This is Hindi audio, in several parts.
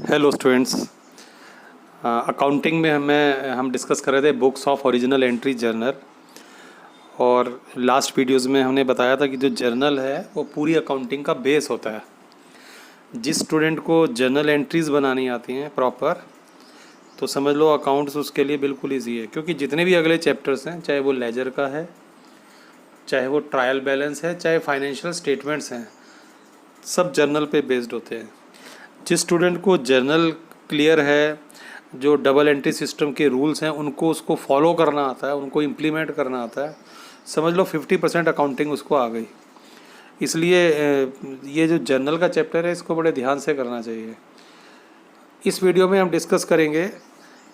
Hello students. अकाउंटिंग में हम डिस्कस कर रहे थे books of original entry journal. और लास्ट वीडियोस में हमने बताया था कि जो जर्नल है वो पूरी अकाउंटिंग का बेस होता है। जिस स्टूडेंट को जर्नल एंट्रीज़ बनानी आती हैं प्रॉपर, तो समझ लो अकाउंट्स उसके लिए बिल्कुल ईजी है, क्योंकि जितने भी अगले चैप्टर्स हैं, चाहे वो लेजर का है, चाहे वो ट्रायल बैलेंस है, चाहे फाइनेंशियल स्टेटमेंट्स हैं, सब जर्नल पे बेस्ड होते हैं। जिस स्टूडेंट को जर्नल क्लियर है, जो डबल एंट्री सिस्टम के रूल्स हैं उनको उसको फॉलो करना आता है, उनको इम्प्लीमेंट करना आता है, समझ लो 50% अकाउंटिंग उसको आ गई। इसलिए ये जो जर्नल का चैप्टर है इसको बड़े ध्यान से करना चाहिए। इस वीडियो में हम डिस्कस करेंगे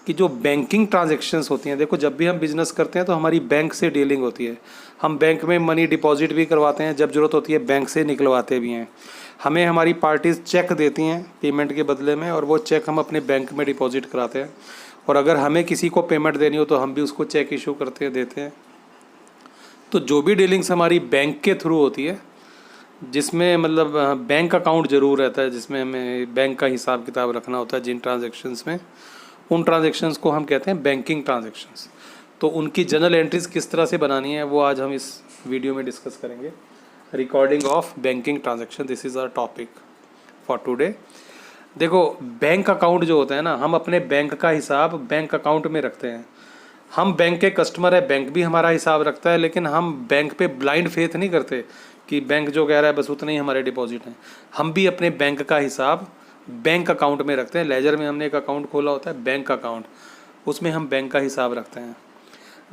कि जो बैंकिंग ट्रांजैक्शंस होती हैं, देखो जब भी हम बिज़नेस करते हैं तो हमारी बैंक से डीलिंग होती है। हम बैंक में मनी डिपॉजिट भी करवाते हैं, जब ज़रूरत होती है बैंक से निकलवाते भी हैं। हमें हमारी पार्टीज़ चेक देती हैं पेमेंट के बदले में, और वो चेक हम अपने बैंक में डिपॉजिट कराते हैं। और अगर हमें किसी को पेमेंट देनी हो तो हम भी उसको चेक इशू करते हैं, देते हैं। तो जो भी डीलिंग्स हमारी बैंक के थ्रू होती है, जिसमें मतलब बैंक अकाउंट ज़रूर रहता है, जिसमें हमें बैंक का हिसाब किताब रखना होता है, जिन ट्रांजेक्शन्स में, उन ट्रांजेक्शन्स को हम कहते हैं बैंकिंग ट्रांजेक्शन्स। तो उनकी जनरल एंट्रीज़ किस तरह से बनानी है वो आज हम इस वीडियो में डिस्कस करेंगे। Recording of banking transaction, this is our topic for today. देखो बैंक अकाउंट जो होता है ना, हम अपने बैंक का हिसाब बैंक अकाउंट में रखते हैं। हम बैंक के कस्टमर है, बैंक भी हमारा हिसाब रखता है, लेकिन हम बैंक पे ब्लाइंड फेथ नहीं करते कि बैंक जो कह रहा है बस उतने ही हमारे डिपॉजिट हैं। हम भी अपने बैंक का हिसाब बैंक अकाउंट में रखते हैं। लेजर में हमने एक अकाउंट खोला होता है बैंक अकाउंट, उसमें हम बैंक का हिसाब रखते हैं।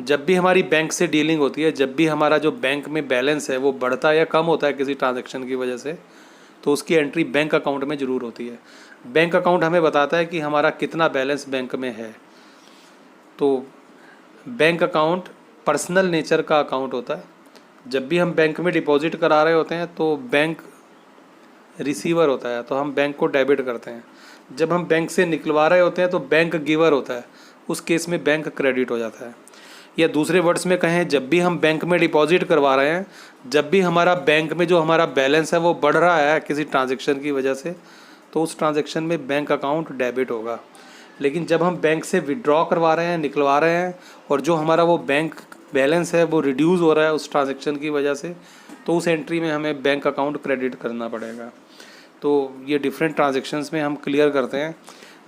जब भी हमारी बैंक से डीलिंग होती है, जब भी हमारा जो बैंक में बैलेंस है वो बढ़ता या कम होता है किसी ट्रांजैक्शन की वजह से, तो उसकी एंट्री बैंक अकाउंट में ज़रूर होती है। बैंक अकाउंट हमें बताता है कि हमारा कितना बैलेंस बैंक में है। तो बैंक अकाउंट पर्सनल नेचर का अकाउंट होता है। जब भी हम बैंक में डिपॉजिट करा रहे होते हैं तो बैंक रिसीवर होता है, तो हम बैंक को डेबिट करते हैं। जब हम बैंक से निकलवा रहे होते हैं तो बैंक गिवर होता है, उस केस में बैंक क्रेडिट हो जाता है। या दूसरे वर्ड्स में कहें, जब भी हम बैंक में डिपॉजिट करवा रहे हैं, जब भी हमारा बैंक में जो हमारा बैलेंस है वो बढ़ रहा है किसी ट्रांजैक्शन की वजह से, तो उस ट्रांजैक्शन में बैंक अकाउंट डेबिट होगा। लेकिन जब हम बैंक से विड्रॉ करवा रहे हैं, निकलवा रहे हैं, और जो हमारा वो बैंक बैलेंस है वो रिड्यूस हो रहा है उस ट्रांजैक्शन की वजह से, तो उस एंट्री में हमें बैंक अकाउंट क्रेडिट करना पड़ेगा। तो ये डिफरेंट ट्रांजैक्शंस में हम क्लियर करते हैं।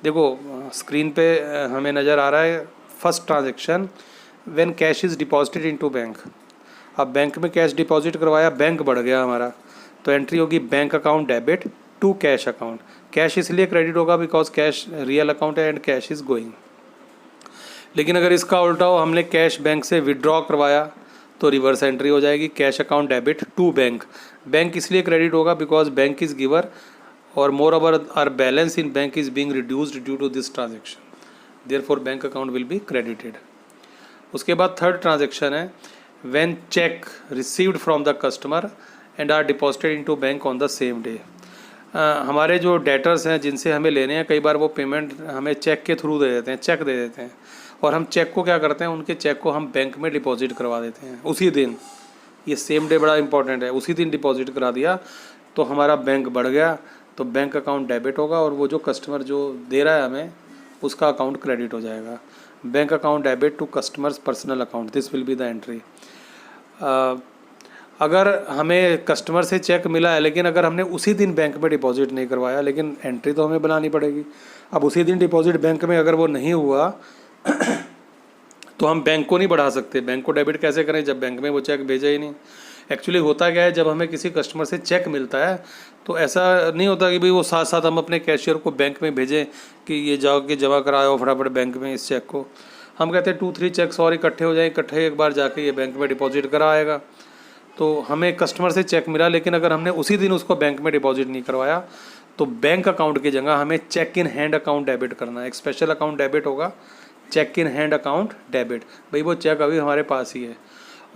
देखो स्क्रीन पे हमें नज़र आ रहा है first transaction, when cash is deposited into bank. अब बैंक में कैश डिपॉजिट करवाया, बैंक बढ़ गया हमारा, तो एंट्री होगी bank account debit to cash account. Cash इसलिए क्रेडिट होगा बिकॉज कैश रियल अकाउंट है एंड कैश इज़ गोइंग। लेकिन अगर इसका उल्टा हो, हमने कैश बैंक से विड्रॉ करवाया, तो रिवर्स एंट्री हो जाएगी cash account debit to bank. Bank इसलिए क्रेडिट होगा बिकॉज बैंक इज़ गिवर और moreover our balance in bank is being reduced due to this transaction, therefore bank account will be credited. उसके बाद थर्ड ट्रांजेक्शन है when cheque received from the customer and are deposited into bank on the same day. हमारे जो डेटर्स हैं जिनसे हमें लेने हैं, कई बार वो पेमेंट हमें चेक के थ्रू दे देते हैं, चेक दे देते हैं, और हम चेक को क्या करते हैं, उनके चेक को हम बैंक में डिपॉजिट करवा देते हैं उसी दिन। ये सेम डे बड़ा इंपॉर्टेंट है, उसी दिन डिपॉजिट करा दिया तो हमारा बैंक बढ़ गया, तो बैंक अकाउंट डेबिट होगा, और वो जो कस्टमर जो दे रहा है हमें उसका अकाउंट क्रेडिट हो जाएगा। Bank account debit to customers personal account, this will be the entry. अगर हमें कस्टमर से चेक मिला है, लेकिन अगर हमने उसी दिन बैंक में डिपॉजिट नहीं करवाया, लेकिन एंट्री तो हमें बनानी पड़ेगी। अब उसी दिन डिपॉजिट बैंक में अगर वो नहीं हुआ तो हम बैंक को नहीं बढ़ा सकते। बैंक को डेबिट कैसे करें जब बैंक में वो चेक भेजा ही नहीं। एक्चुअली होता क्या है, जब हमें किसी कस्टमर से चेक मिलता है तो ऐसा नहीं होता कि भाई वो साथ साथ हम अपने कैशियर को बैंक में भेजें कि ये जाओ कि जमा कराओ फटाफट बैंक में इस चेक को। हम कहते हैं 2-3 चेक्स और इकट्ठे हो जाए, इकट्ठे एक बार जाके ये बैंक में डिपॉजिट करा आएगा। तो हमें कस्टमर से चेक मिला, लेकिन अगर हमने उसी दिन उसको बैंक में डिपॉजिट नहीं करवाया, तो बैंक अकाउंट की जगह हमें cheque in hand account debit करना है। एक स्पेशल अकाउंट डेबिट होगा, cheque in hand account debit. भाई वो चेक अभी हमारे पास ही है,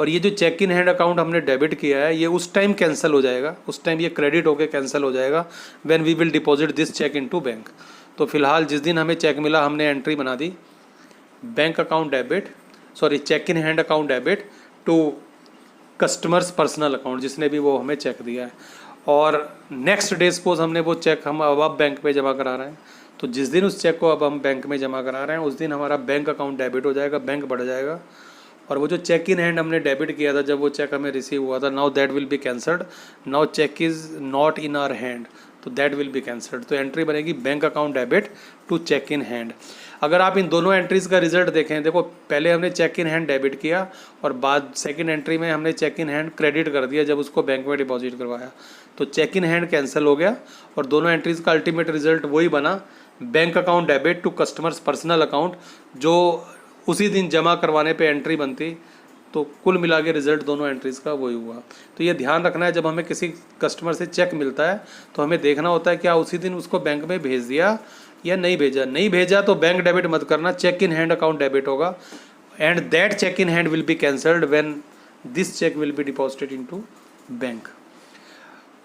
और ये जो चेक इन हैंड अकाउंट हमने डेबिट किया है ये उस टाइम कैंसिल हो जाएगा, उस टाइम ये क्रेडिट होकर कैंसिल हो जाएगा when we will deposit this cheque into bank. तो फिलहाल जिस दिन हमें चेक मिला हमने एंट्री बना दी bank account debit, sorry cheque in hand account debit to customers personal account, जिसने भी वो हमें चेक दिया है। और नेक्स्ट डे सपोज हमने वो चेक हम अब बैंक में जमा करा रहे हैं, तो जिस दिन उस चेक को अब हम बैंक में जमा करा रहे हैं उस दिन हमारा बैंक अकाउंट डेबिट हो जाएगा, बैंक बढ़ जाएगा। और वो जो चेक इन हैंड हमने डेबिट किया था जब वो चेक हमें रिसीव हुआ था, now that will be cancelled, now cheque is not in our hand, तो दैट विल बी कैंसल्ड। तो एंट्री बनेगी bank account debit to cheque in hand. अगर आप इन दोनों एंट्रीज़ का रिजल्ट देखें, देखो पहले हमने चेक इन हैंड डेबिट किया और बाद सेकंड एंट्री में हमने चेक इन हैंड क्रेडिट कर दिया जब उसको बैंक में डिपॉजिट करवाया, तो चेक इन हैंड कैंसिल हो गया और दोनों एंट्रीज़ का अल्टीमेट रिजल्ट वही बना, bank account debit to customers personal account, जो उसी दिन जमा करवाने पे एंट्री बनती। तो कुल मिला के रिजल्ट दोनों एंट्रीज़ का वही हुआ। तो ये ध्यान रखना है, जब हमें किसी कस्टमर से चेक मिलता है तो हमें देखना होता है क्या उसी दिन उसको बैंक में भेज दिया या नहीं भेजा। नहीं भेजा तो बैंक डेबिट मत करना, cheque in hand account debit होगा and that cheque in hand will be cancelled when this cheque will be deposited into bank.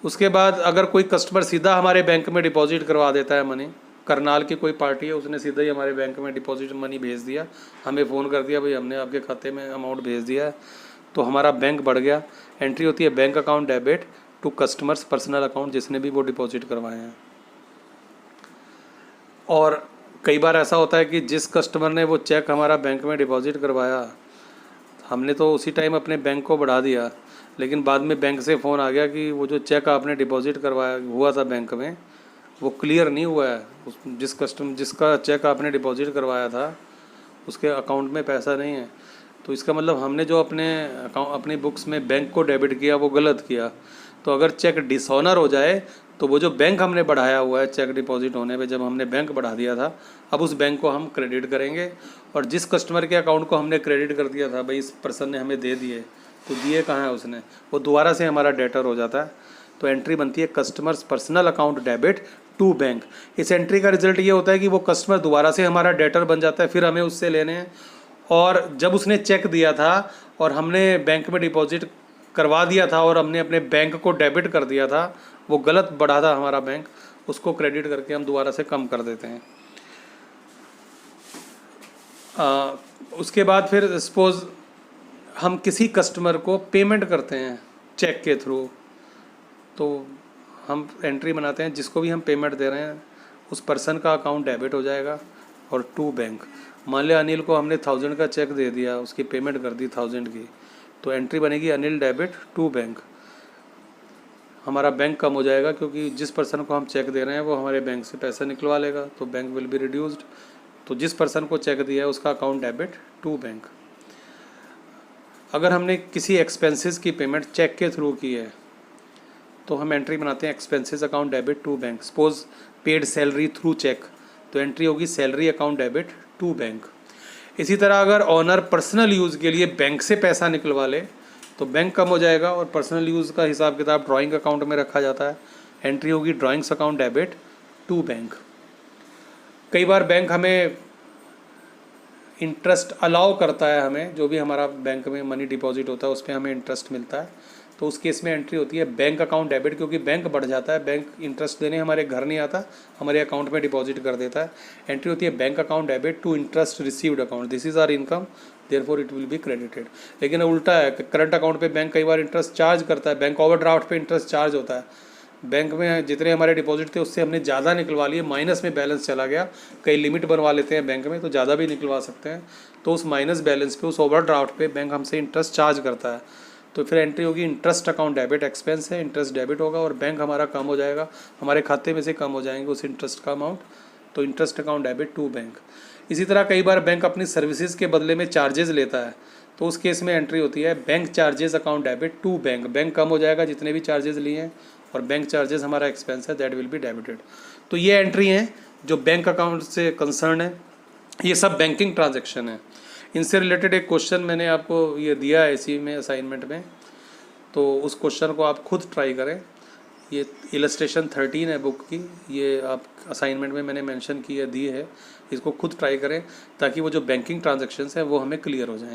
उसके बाद अगर कोई कस्टमर सीधा हमारे बैंक में डिपॉजिट करवा देता है मनी, करनाल की कोई पार्टी है उसने सीधा ही हमारे बैंक में डिपॉजिट मनी भेज दिया, हमें फ़ोन कर दिया भाई हमने आपके खाते में अमाउंट भेज दिया है, तो हमारा बैंक बढ़ गया। एंट्री होती है bank account debit to customers personal account, जिसने भी वो डिपॉजिट करवाए हैं। और कई बार ऐसा होता है कि जिस कस्टमर ने वो चेक हमारा बैंक में डिपॉजिट करवाया, हमने तो उसी टाइम अपने बैंक को बढ़ा दिया, लेकिन बाद में बैंक से फ़ोन आ गया कि वो जो चेक आपने डिपॉजिट करवाया हुआ था बैंक में वो क्लियर नहीं हुआ है, जिसका चेक आपने डिपॉजिट करवाया था उसके अकाउंट में पैसा नहीं है। तो इसका मतलब हमने जो अपनी बुक्स में बैंक को डेबिट किया वो गलत किया। तो अगर चेक डिसऑनर हो जाए तो वो जो बैंक हमने बढ़ाया हुआ है चेक डिपॉजिट होने पे, जब हमने बैंक बढ़ा दिया था, अब उस बैंक को हम क्रेडिट करेंगे और जिस कस्टमर के अकाउंट को हमने क्रेडिट कर दिया था भाई इस पर्सन ने हमें दे दिए, तो दिए कहाँ है उसने, वो दोबारा से हमारा डेटर हो जाता है। तो एंट्री बनती है customer's personal account debit to bank. इस एंट्री का रिजल्ट ये होता है कि वो कस्टमर दोबारा से हमारा डेटर बन जाता है, फिर हमें उससे लेने हैं। और जब उसने चेक दिया था और हमने बैंक में डिपॉजिट करवा दिया था और हमने अपने बैंक को डेबिट कर दिया था, वो गलत बढ़ा था हमारा बैंक, उसको क्रेडिट करके हम दोबारा से कम कर देते हैं। उसके बाद फिर सपोज हम किसी कस्टमर को पेमेंट करते हैं चेक के थ्रू, तो हम एंट्री बनाते हैं जिसको भी हम पेमेंट दे रहे हैं उस पर्सन का अकाउंट डेबिट हो जाएगा और टू बैंक। मान लिया अनिल को हमने 1000 का चेक दे दिया, उसकी पेमेंट कर दी 1000 की, तो एंट्री बनेगी अनिल डेबिट टू बैंक। हमारा बैंक कम हो जाएगा क्योंकि जिस पर्सन को हम चेक दे रहे हैं वो हमारे बैंक से पैसा निकलवा लेगा, तो बैंक विल बी रिड्यूस्ड। तो जिस पर्सन को चेक दिया है उसका अकाउंट डेबिट टू बैंक। अगर हमने किसी एक्सपेंसेस की पेमेंट चेक के थ्रू की है तो हम एंट्री बनाते हैं expenses account debit to bank. Suppose paid salary through cheque, तो एंट्री होगी salary account debit to bank. इसी तरह अगर ऑनर पर्सनल यूज़ के लिए बैंक से पैसा निकलवा ले तो बैंक कम हो जाएगा और पर्सनल यूज़ का हिसाब किताब ड्राइंग अकाउंट में रखा जाता है, एंट्री होगी drawings account debit to bank. कई बार बैंक हमें इंटरेस्ट अलाउ करता है, हमें जो भी हमारा बैंक में मनी डिपॉजिट होता है उस पर हमें इंटरेस्ट मिलता है, तो उस केस में एंट्री होती है बैंक अकाउंट डेबिट, क्योंकि बैंक बढ़ जाता है, बैंक इंटरेस्ट देने हमारे घर नहीं आता, हमारे अकाउंट में डिपॉजिट कर देता है। एंट्री होती है bank account debit to interest received account, this is our income therefore it will be credited. लेकिन उल्टा है, करंट अकाउंट पे बैंक कई बार इंटरेस्ट चार्ज करता है, बैंक ओवरड्राफ्ट पे इंटरेस्ट चार्ज होता है। बैंक में जितने हमारे डिपॉजिट थे उससे हमने ज़्यादा निकलवा लिए, माइनस में बैलेंस चला गया, कई लिमिट बनवा लेते हैं बैंक में तो ज़्यादा भी निकलवा सकते हैं, तो उस माइनस बैलेंस पे, उस ओवरड्राफ्ट पे बैंक हमसे इंटरेस्ट चार्ज करता है। तो फिर एंट्री होगी इंटरेस्ट अकाउंट डेबिट, एक्सपेंस है, इंटरेस्ट डेबिट होगा और बैंक हमारा कम हो जाएगा, हमारे खाते में से कम हो जाएंगे उस इंटरेस्ट का अमाउंट, तो interest account debit to bank. इसी तरह कई बार बैंक अपनी सर्विसेज के बदले में चार्जेस लेता है, तो उस केस में एंट्री होती है bank charges account debit to bank. Bank कम हो जाएगा जितने भी चार्जेस लिए हैं और बैंक चार्जेस हमारा एक्सपेंस है, दैट विल बी डेबिटेड। तो ये एंट्री हैं जो बैंक अकाउंट से कंसर्न है, ये सब बैंकिंग ट्रांजैक्शन है। इनसे रिलेटेड एक क्वेश्चन मैंने आपको ये दिया है इसी में असाइनमेंट में, तो उस क्वेश्चन को आप खुद ट्राई करें। ये इलस्ट्रेशन 13 है बुक की, ये आप असाइनमेंट में मैंने मेंशन की है, दी है, इसको खुद ट्राई करें ताकि वो जो बैंकिंग ट्रांजैक्शंस हैं वो हमें क्लियर हो जाएं।